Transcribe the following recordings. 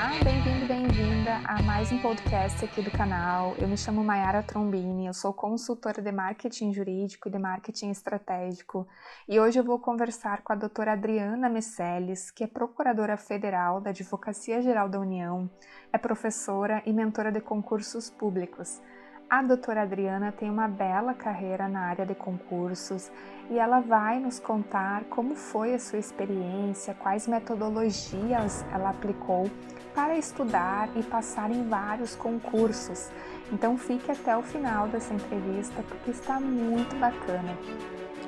Olá, bem-vindo, bem-vinda a mais um podcast aqui do canal. Eu me chamo Mayara Trombini, eu sou consultora de marketing jurídico e de marketing estratégico e hoje eu vou conversar com a doutora Adriana Meiseles, que é procuradora federal da Advocacia Geral da União, é professora e mentora de concursos públicos. A doutora Adriana tem uma bela carreira na área de concursos e ela vai nos contar como foi a sua experiência, quais metodologias ela aplicou para estudar e passar em vários concursos. Então fique até o final dessa entrevista porque está muito bacana.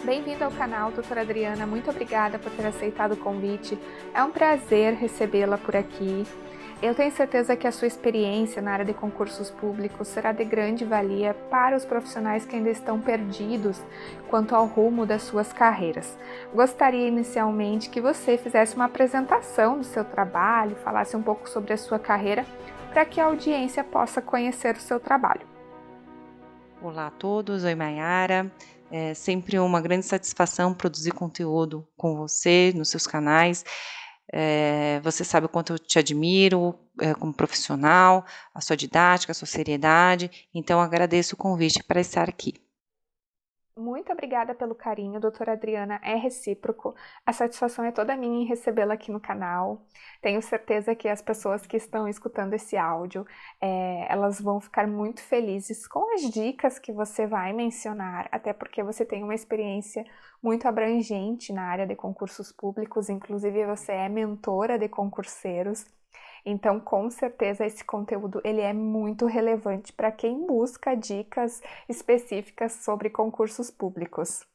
Bem-vindo ao canal, doutora Adriana, muito obrigada por ter aceitado o convite. É um prazer recebê-la por aqui. Eu tenho certeza que a sua experiência na área de concursos públicos será de grande valia para os profissionais que ainda estão perdidos quanto ao rumo das suas carreiras. Gostaria inicialmente que você fizesse uma apresentação do seu trabalho, falasse um pouco sobre a sua carreira, para que a audiência possa conhecer o seu trabalho. Olá a todos, oi Mayara, é sempre uma grande satisfação produzir conteúdo com você nos seus canais. Você sabe o quanto eu te admiro como profissional, a sua didática, a sua seriedade, então agradeço o convite para estar aqui. Muito obrigada pelo carinho, doutora Adriana, é recíproco. A satisfação é toda minha em recebê-la aqui no canal. Tenho certeza que as pessoas que estão escutando esse áudio, elas vão ficar muito felizes com as dicas que você vai mencionar, até porque você tem uma experiência muito abrangente na área de concursos públicos, inclusive você é mentora de concurseiros. Então, com certeza, esse conteúdo ele é muito relevante para quem busca dicas específicas sobre concursos públicos.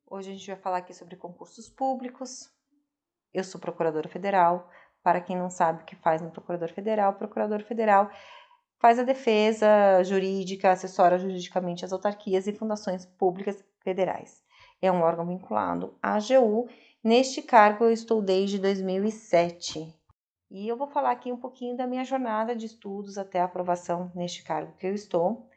Hoje a gente vai falar aqui sobre concursos públicos. Eu sou procuradora federal. Para quem não sabe o que faz no procurador federal faz a defesa jurídica, assessora juridicamente as autarquias e fundações públicas federais. É um órgão vinculado à AGU. Neste cargo eu estou desde 2007. E eu vou falar aqui um pouquinho da minha jornada de estudos até a aprovação neste cargo que eu estou.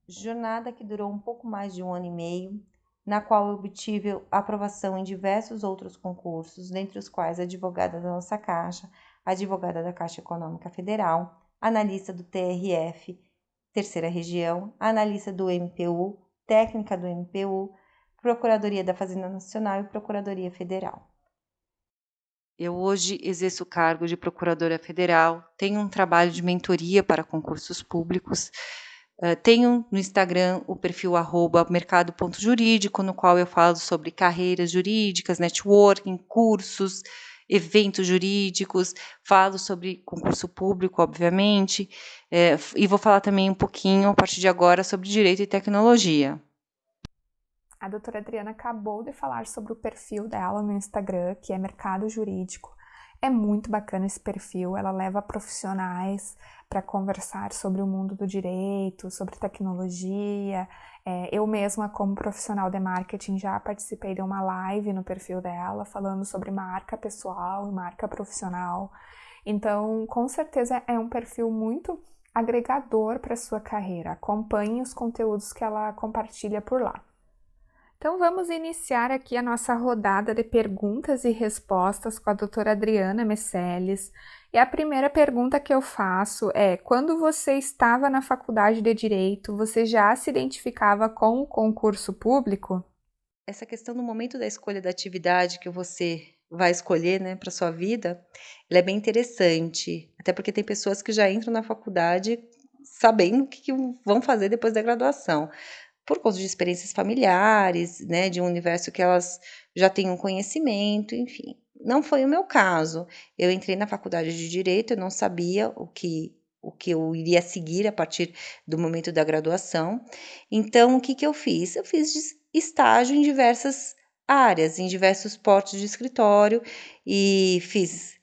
Jornada que durou um pouco mais de 1 ano e meio, na qual eu obtive aprovação em diversos outros concursos, dentre os quais advogada da nossa Caixa, advogada da Caixa Econômica Federal, analista do TRF, Terceira Região, analista do MPU, técnica do MPU, Procuradoria da Fazenda Nacional e Procuradoria Federal. Eu hoje exerço o cargo de Procuradora Federal, tenho um trabalho de mentoria para concursos públicos, tenho no Instagram o perfil @mercado.jurídico, no qual eu falo sobre carreiras jurídicas, networking, cursos, eventos jurídicos, falo sobre concurso público, obviamente, e vou falar também um pouquinho, a partir de agora, sobre direito e tecnologia. A doutora Adriana acabou de falar sobre o perfil dela no Instagram, que é Mercado Jurídico. É muito bacana esse perfil, ela leva profissionais para conversar sobre o mundo do direito, sobre tecnologia. Eu mesma, como profissional de marketing, já participei de uma live no perfil dela, falando sobre marca pessoal e marca profissional. Então, com certeza é um perfil muito agregador para a sua carreira. Acompanhe os conteúdos que ela compartilha por lá. Então vamos iniciar aqui a nossa rodada de perguntas e respostas com a doutora Adriana Meiseles. E a primeira pergunta que eu faço é: quando você estava na faculdade de Direito, você já se identificava com o concurso público? Essa questão no momento da escolha da atividade que você vai escolher, né, para sua vida, ela é bem interessante, até porque tem pessoas que já entram na faculdade sabendo o que vão fazer depois da graduação, por conta de experiências familiares, né, de um universo que elas já têm um conhecimento, enfim. Não foi o meu caso. Eu entrei na faculdade de Direito, eu não sabia o que eu iria seguir a partir do momento da graduação. Então, o que eu fiz? Eu fiz estágio em diversas áreas, em diversos portos de escritório e fiz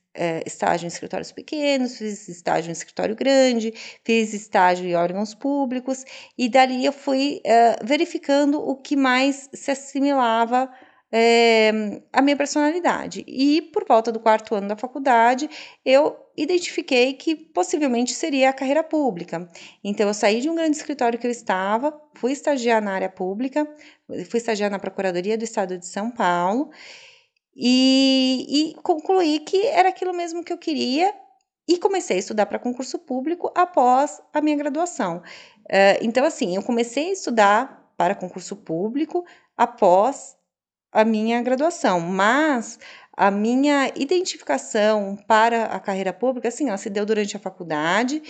estágio em escritórios pequenos, fiz estágio em escritório grande, fiz estágio em órgãos públicos e dali eu fui verificando o que mais se assimilava à minha personalidade. E por volta do 4º ano da faculdade, eu identifiquei que possivelmente seria a carreira pública. Então, eu saí de um grande escritório que eu estava, fui estagiar na área pública, fui estagiar na Procuradoria do Estado de São Paulo e concluí que era aquilo mesmo que eu queria e comecei a estudar para concurso público após a minha graduação. Então, assim, eu comecei a estudar para concurso público após a minha graduação, mas a minha identificação para a carreira pública, assim, ela se deu durante a faculdade,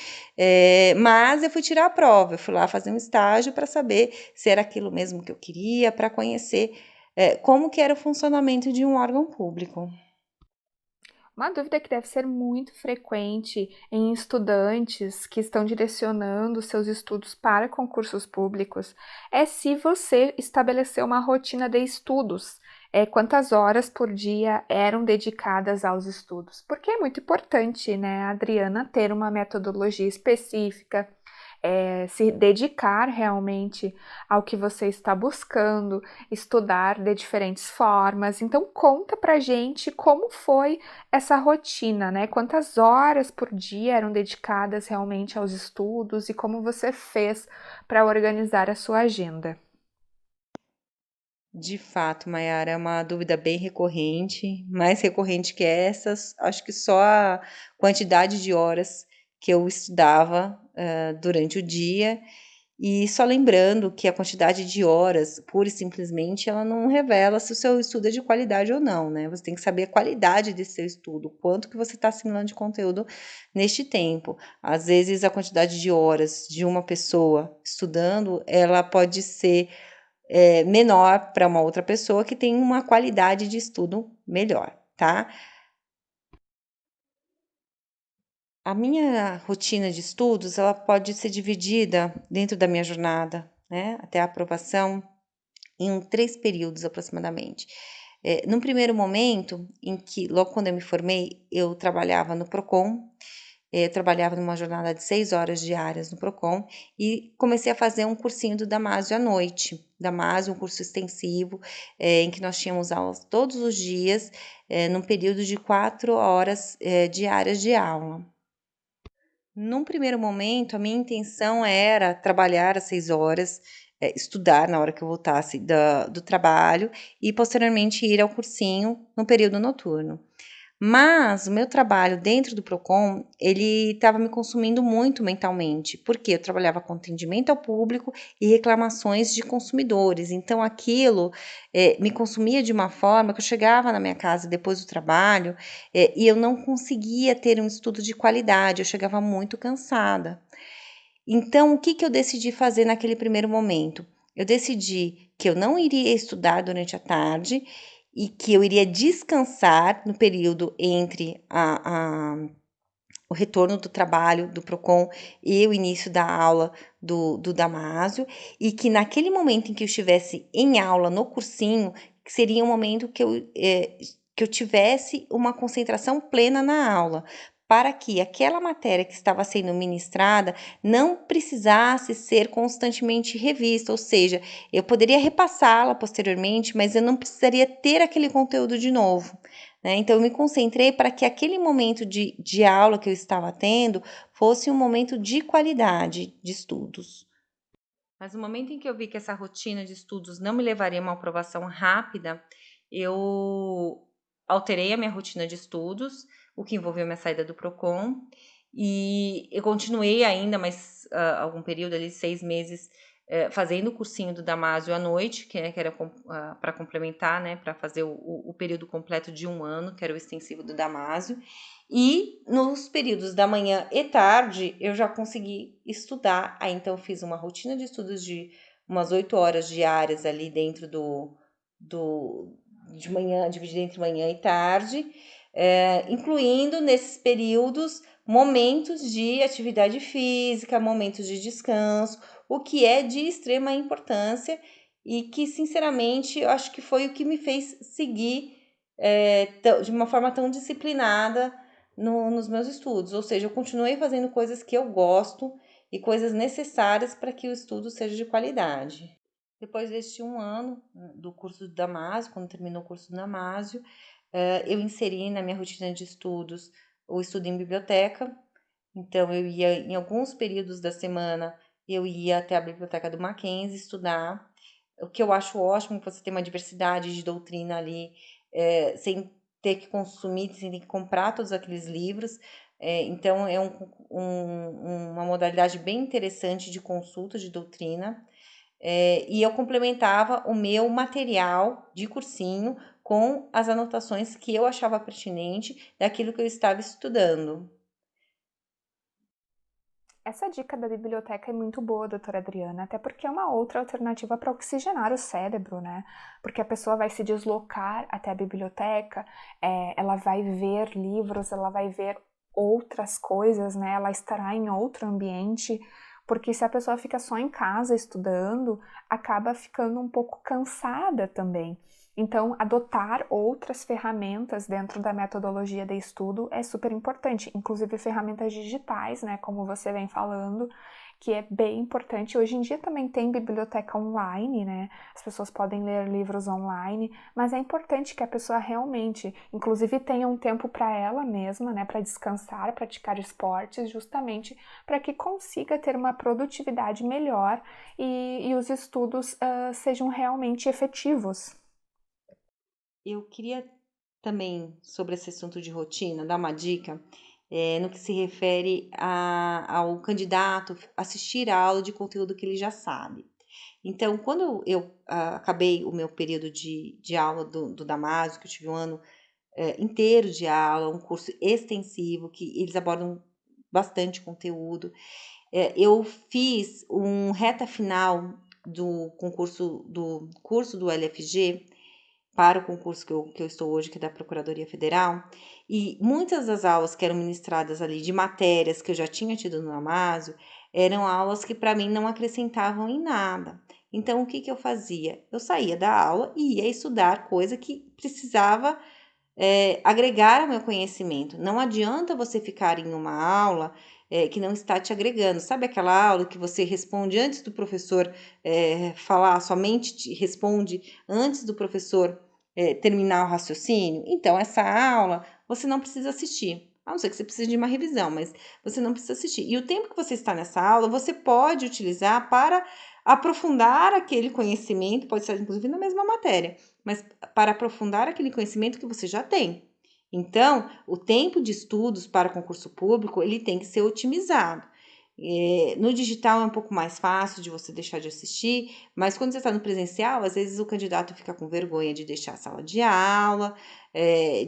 mas eu fui tirar a prova, eu fui lá fazer um estágio para saber se era aquilo mesmo que eu queria, para conhecer como que era o funcionamento de um órgão público. Uma dúvida que deve ser muito frequente em estudantes que estão direcionando seus estudos para concursos públicos é se você estabeleceu uma rotina de estudos. Quantas horas por dia eram dedicadas aos estudos? Porque é muito importante, né, Adriana, ter uma metodologia específica, se dedicar realmente ao que você está buscando, estudar de diferentes formas. Então, conta pra gente como foi essa rotina, né? Quantas horas por dia eram dedicadas realmente aos estudos e como você fez para organizar a sua agenda? De fato, Mayara, é uma dúvida bem recorrente, mais recorrente que essas, acho que só a quantidade de horas que eu estudava, durante o dia, e só lembrando que a quantidade de horas, pura e simplesmente, ela não revela se o seu estudo é de qualidade ou não, né? Você tem que saber a qualidade desse seu estudo, quanto que você está assimilando de conteúdo neste tempo. Às vezes, a quantidade de horas de uma pessoa estudando, ela pode ser menor para uma outra pessoa que tem uma qualidade de estudo melhor, tá? A minha rotina de estudos, ela pode ser dividida dentro da minha jornada, né, até a aprovação, em 3 períodos aproximadamente. Num primeiro momento, em que logo quando eu me formei, eu trabalhava no Procon. Eu trabalhava numa jornada de 6 horas diárias no Procon e comecei a fazer um cursinho do Damásio à noite. Damásio, um curso extensivo, em que nós tínhamos aulas todos os dias, num período de 4 horas, diárias de aula. Num primeiro momento, a minha intenção era trabalhar às 6 horas, estudar na hora que eu voltasse do trabalho e posteriormente ir ao cursinho no período noturno. Mas o meu trabalho dentro do Procon, ele estava me consumindo muito mentalmente, porque eu trabalhava com atendimento ao público e reclamações de consumidores. Então aquilo me consumia de uma forma que eu chegava na minha casa depois do trabalho e eu não conseguia ter um estudo de qualidade, eu chegava muito cansada. Então, o que que eu decidi fazer naquele primeiro momento? Eu decidi que eu não iria estudar durante a tarde e que eu iria descansar no período entre o retorno do trabalho do Procon e o início da aula do Damásio, e que naquele momento em que eu estivesse em aula no cursinho, seria um momento que eu tivesse uma concentração plena na aula, para que aquela matéria que estava sendo ministrada não precisasse ser constantemente revista, ou seja, eu poderia repassá-la posteriormente, mas eu não precisaria ter aquele conteúdo de novo, né? Então, eu me concentrei para que aquele momento de aula que eu estava tendo fosse um momento de qualidade de estudos. Mas no momento em que eu vi que essa rotina de estudos não me levaria a uma aprovação rápida, eu alterei a minha rotina de estudos, o que envolveu minha saída do Procon, e eu continuei ainda mais algum período ali, 6 meses, fazendo o cursinho do Damásio à noite, que era para complementar, né, para fazer o período completo de 1 ano, que era o extensivo do Damásio. E nos períodos da manhã e tarde eu já consegui estudar. Aí então eu fiz uma rotina de estudos de umas 8 horas diárias ali dentro de manhã, dividida entre manhã e tarde, incluindo nesses períodos momentos de atividade física, momentos de descanso, o que é de extrema importância e que, sinceramente, eu acho que foi o que me fez seguir de uma forma tão disciplinada nos meus estudos. Ou seja, eu continuei fazendo coisas que eu gosto e coisas necessárias para que o estudo seja de qualidade. Depois deste 1 ano do curso do Damásio, quando terminou o curso do Damásio, eu inseri na minha rotina de estudos o estudo em biblioteca. Então, eu ia em alguns períodos da semana, eu ia até a biblioteca do Mackenzie estudar. O que eu acho ótimo, que você tem uma diversidade de doutrina ali, sem ter que consumir, você tem que comprar todos aqueles livros. Então, é uma modalidade bem interessante de consulta de doutrina. E eu complementava o meu material de cursinho com as anotações que eu achava pertinente daquilo que eu estava estudando. Essa dica da biblioteca é muito boa, doutora Adriana, até porque é uma outra alternativa para oxigenar o cérebro, né? Porque a pessoa vai se deslocar até a biblioteca, ela vai ver livros, ela vai ver outras coisas, né? Ela estará em outro ambiente, porque se a pessoa fica só em casa estudando, acaba ficando um pouco cansada também. Então, adotar outras ferramentas dentro da metodologia de estudo é super importante, inclusive ferramentas digitais, né, como você vem falando, que é bem importante. Hoje em dia também tem biblioteca online, né? As pessoas podem ler livros online, mas é importante que a pessoa realmente, inclusive, tenha um tempo para ela mesma, né, para descansar, praticar esportes, justamente para que consiga ter uma produtividade melhor e os estudos sejam realmente efetivos. Eu queria também, sobre esse assunto de rotina, dar uma dica, no que se refere ao candidato assistir a aula de conteúdo que ele já sabe. Então, quando eu acabei o meu período de aula do Damásio, que eu tive um ano inteiro de aula, um curso extensivo, que eles abordam bastante conteúdo, eu fiz um reta final do curso do LFG, para o concurso que eu estou hoje, que é da Procuradoria Federal, e muitas das aulas que eram ministradas ali de matérias que eu já tinha tido no Damásio, eram aulas que para mim não acrescentavam em nada. Então, o que eu fazia? Eu saía da aula e ia estudar coisa que precisava agregar ao meu conhecimento. Não adianta você ficar em uma aula que não está te agregando. Sabe aquela aula que você responde antes do professor falar, somente te responde antes do professor terminar o raciocínio? Então, essa aula você não precisa assistir. A não ser que você precise de uma revisão, mas você não precisa assistir. E o tempo que você está nessa aula, você pode utilizar para aprofundar aquele conhecimento, pode ser inclusive na mesma matéria, mas para aprofundar aquele conhecimento que você já tem. Então, o tempo de estudos para concurso público, ele tem que ser otimizado. No digital é um pouco mais fácil de você deixar de assistir, mas quando você está no presencial, às vezes o candidato fica com vergonha de deixar a sala de aula,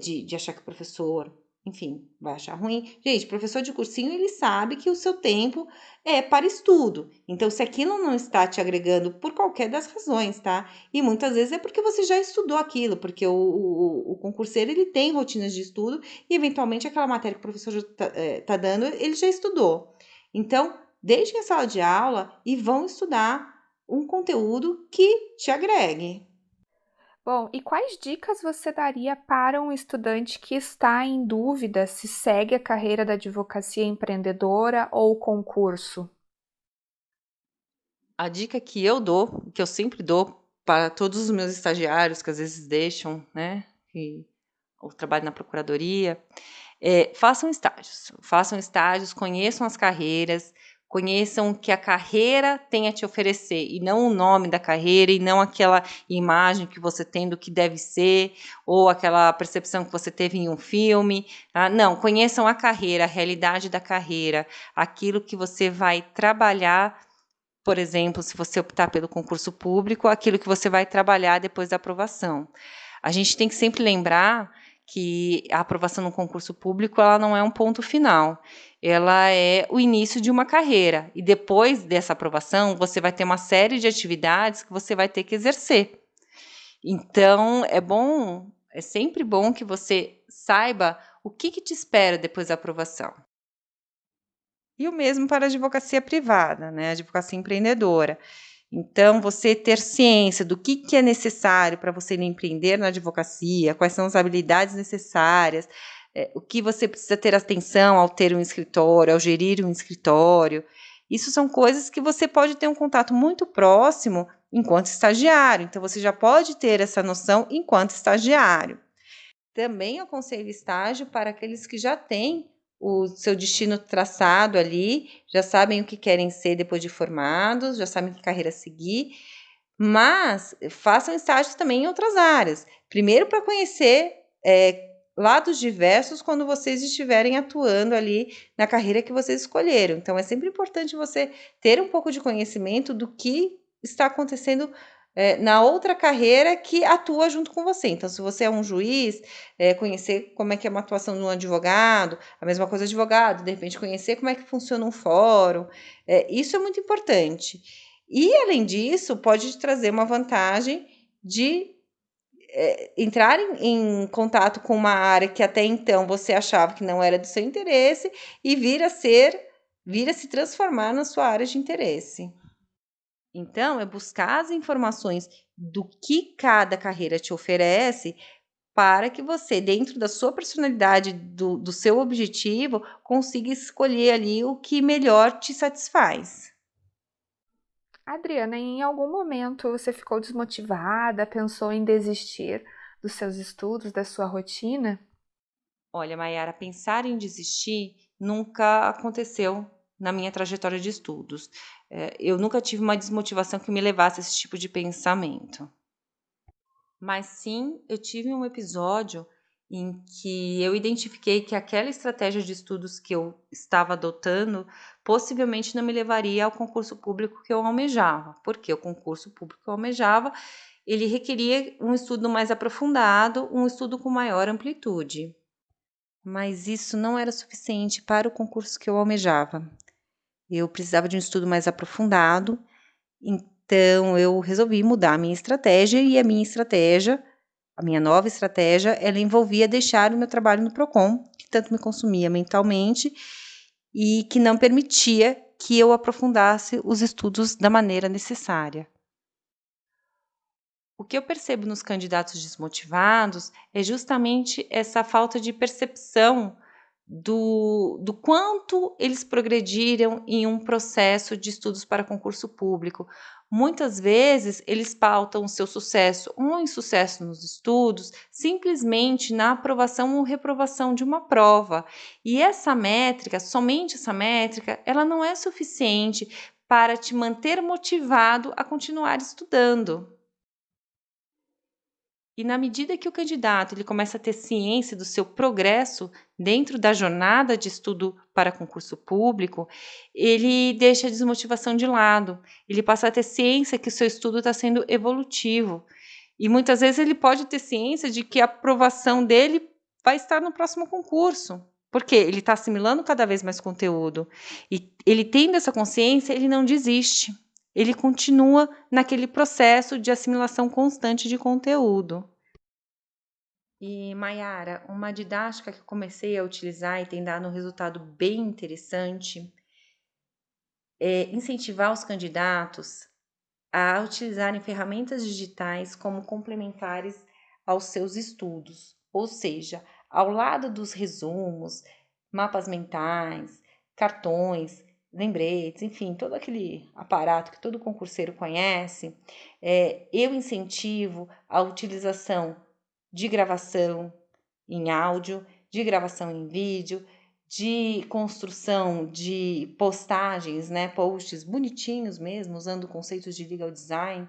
de achar que o professor, enfim, vai achar ruim. Gente, professor de cursinho, ele sabe que o seu tempo é para estudo. Então, se aquilo não está te agregando por qualquer das razões, tá? E muitas vezes é porque você já estudou aquilo, porque o concurseiro, ele tem rotinas de estudo e, eventualmente, aquela matéria que o professor está dando, ele já estudou. Então, deixem a sala de aula e vão estudar um conteúdo que te agregue. Bom, e quais dicas você daria para um estudante que está em dúvida se segue a carreira da advocacia empreendedora ou concurso? A dica que eu dou, que eu sempre dou para todos os meus estagiários que às vezes deixam, né, o trabalho na procuradoria, façam estágios, conheçam as carreiras, conheçam o que a carreira tem a te oferecer, e não o nome da carreira, e não aquela imagem que você tem do que deve ser, ou aquela percepção que você teve em um filme. Tá? Não, conheçam a carreira, a realidade da carreira, aquilo que você vai trabalhar. Por exemplo, se você optar pelo concurso público, aquilo que você vai trabalhar depois da aprovação. A gente tem que sempre lembrar que a aprovação no concurso público ela não é um ponto final, ela é o início de uma carreira. E depois dessa aprovação, você vai ter uma série de atividades que você vai ter que exercer. Então, é sempre bom que você saiba o que te espera depois da aprovação. E o mesmo para a advocacia privada, né? A advocacia empreendedora. Então, você ter ciência do que é necessário para você empreender na advocacia, quais são as habilidades necessárias, o que você precisa ter atenção ao ter um escritório, ao gerir um escritório. Isso são coisas que você pode ter um contato muito próximo enquanto estagiário. Então, você já pode ter essa noção enquanto estagiário. Também aconselho estágio para aqueles que já têm o seu destino traçado ali, já sabem o que querem ser depois de formados, já sabem que carreira seguir, mas façam estágios também em outras áreas. Primeiro para conhecer lados diversos quando vocês estiverem atuando ali na carreira que vocês escolheram. Então, é sempre importante você ter um pouco de conhecimento do que está acontecendo na outra carreira que atua junto com você. Então, se você é um juiz, conhecer como é que é uma atuação de um advogado, a mesma coisa advogado, de repente conhecer como é que funciona um fórum, isso é muito importante. E, além disso, pode te trazer uma vantagem de entrar em contato com uma área que até então você achava que não era do seu interesse e vir a se transformar na sua área de interesse. Então, é buscar as informações do que cada carreira te oferece para que você, dentro da sua personalidade, do seu objetivo, consiga escolher ali o que melhor te satisfaz. Adriana, em algum momento você ficou desmotivada, pensou em desistir dos seus estudos, da sua rotina? Olha, Mayara, pensar em desistir nunca aconteceu na minha trajetória de estudos. Eu nunca tive uma desmotivação que me levasse a esse tipo de pensamento. Mas sim, eu tive um episódio em que eu identifiquei que aquela estratégia de estudos que eu estava adotando possivelmente não me levaria ao concurso público que eu almejava. Porque o concurso público que eu almejava, ele requeria um estudo mais aprofundado, um estudo com maior amplitude. Mas isso não era suficiente para o concurso que eu almejava. Eu precisava de um estudo mais aprofundado, então eu resolvi mudar a minha estratégia e a minha nova estratégia, ela envolvia deixar o meu trabalho no Procon, que tanto me consumia mentalmente e que não permitia que eu aprofundasse os estudos da maneira necessária. O que eu percebo nos candidatos desmotivados é justamente essa falta de percepção do quanto eles progrediram em um processo de estudos para concurso público. Muitas vezes, eles pautam o seu sucesso ou insucesso nos estudos simplesmente na aprovação ou reprovação de uma prova. E essa métrica, somente essa métrica, ela não é suficiente para te manter motivado a continuar estudando. E na medida que o candidato ele começa a ter ciência do seu progresso dentro da jornada de estudo para concurso público, ele deixa a desmotivação de lado. Ele passa a ter ciência que o seu estudo está sendo evolutivo. E muitas vezes ele pode ter ciência de que a aprovação dele vai estar no próximo concurso. Porque ele está assimilando cada vez mais conteúdo. E ele tendo essa consciência, ele não desiste. Ele continua naquele processo de assimilação constante de conteúdo. E, Mayara, uma didática que eu comecei a utilizar e tem dado um resultado bem interessante é incentivar os candidatos a utilizarem ferramentas digitais como complementares aos seus estudos. Ou seja, ao lado dos resumos, mapas mentais, cartões, lembretes, enfim, todo aquele aparato que todo concurseiro conhece, eu incentivo a utilização de gravação em áudio, de gravação em vídeo, de construção de postagens, né, posts bonitinhos mesmo, usando conceitos de legal design,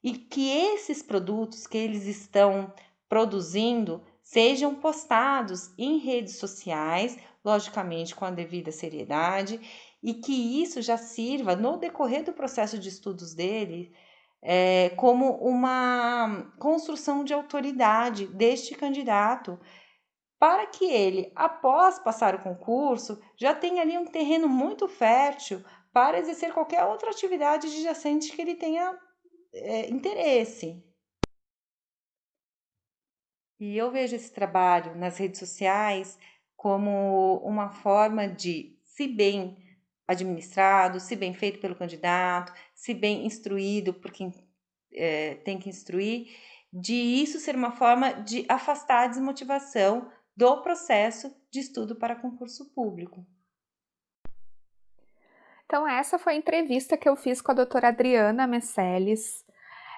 e que esses produtos que eles estão produzindo sejam postados em redes sociais, logicamente com a devida seriedade, e que isso já sirva no decorrer do processo de estudos dele como uma construção de autoridade deste candidato, para que ele, após passar o concurso, já tenha ali um terreno muito fértil para exercer qualquer outra atividade adjacente que ele tenha interesse. E eu vejo esse trabalho nas redes sociais como uma forma de, se bem administrado, se bem feito pelo candidato, se bem instruído por quem tem que instruir, de isso ser uma forma de afastar a desmotivação do processo de estudo para concurso público. Então, essa foi a entrevista que eu fiz com a doutora Adriana Meiseles.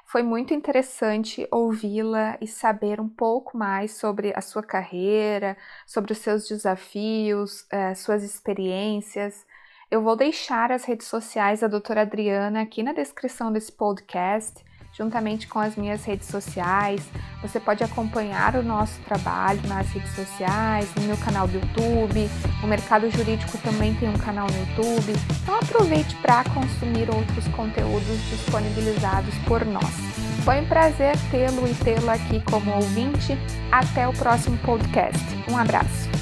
Foi muito interessante ouvi-la e saber um pouco mais sobre a sua carreira, sobre os seus desafios, suas experiências. Eu vou deixar as redes sociais da doutora Adriana aqui na descrição desse podcast. juntamente com as minhas redes sociais. Você pode acompanhar o nosso trabalho nas redes sociais, no meu canal do YouTube. O Mercado Jurídico também tem um canal no YouTube. Então aproveite para consumir outros conteúdos disponibilizados por nós. Foi um prazer tê-lo e tê-la aqui como ouvinte. Até o próximo podcast. Um abraço.